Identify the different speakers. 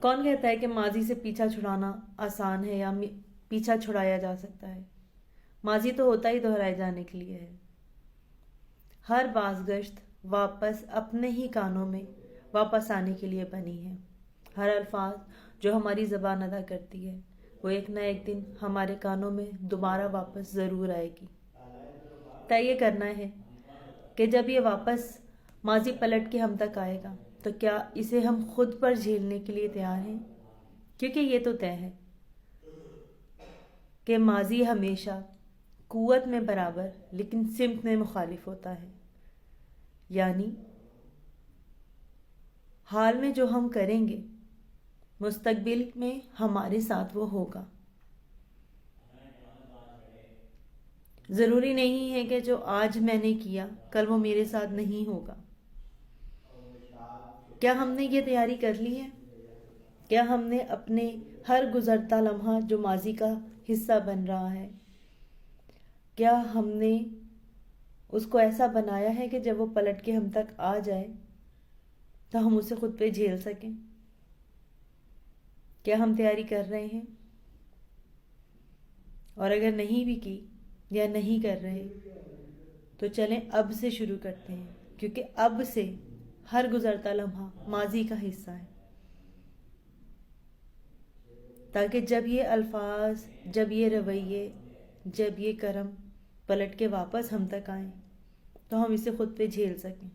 Speaker 1: کون کہتا ہے کہ ماضی سے پیچھا چھڑانا آسان ہے یا پیچھا چھڑایا جا سکتا ہے؟ ماضی تو ہوتا ہی دہرائے جانے کے لیے ہے۔ ہر بازگشت واپس اپنے ہی کانوں میں واپس آنے کے لیے بنی ہے۔ ہر الفاظ جو ہماری زبان ادا کرتی ہے وہ ایک نہ ایک دن ہمارے کانوں میں دوبارہ واپس ضرور آئے گی۔ طے یہ کرنا ہے کہ جب یہ واپس ماضی پلٹ کے ہم تک آئے گا تو کیا اسے ہم خود پر جھیلنے کے لیے تیار ہیں؟ کیونکہ یہ تو طے ہے کہ ماضی ہمیشہ قوت میں برابر لیکن سمت میں مخالف ہوتا ہے، یعنی حال میں جو ہم کریں گے مستقبل میں ہمارے ساتھ وہ ہوگا۔ ضروری نہیں ہے کہ جو آج میں نے کیا کل وہ میرے ساتھ نہیں ہوگا۔ کیا ہم نے یہ تیاری کر لی ہے؟ کیا ہم نے اپنے ہر گزرتا لمحہ جو ماضی کا حصہ بن رہا ہے، کیا ہم نے اس کو ایسا بنایا ہے کہ جب وہ پلٹ کے ہم تک آ جائے تو ہم اسے خود پہ جھیل سکیں؟ کیا ہم تیاری کر رہے ہیں؟ اور اگر نہیں بھی کی یا نہیں کر رہے تو چلیں اب سے شروع کرتے ہیں، کیونکہ اب سے ہر گزرتا لمحہ ماضی کا حصہ ہے، تاکہ جب یہ الفاظ، جب یہ رویے، جب یہ کرم پلٹ کے واپس ہم تک آئیں تو ہم اسے خود پہ جھیل سکیں۔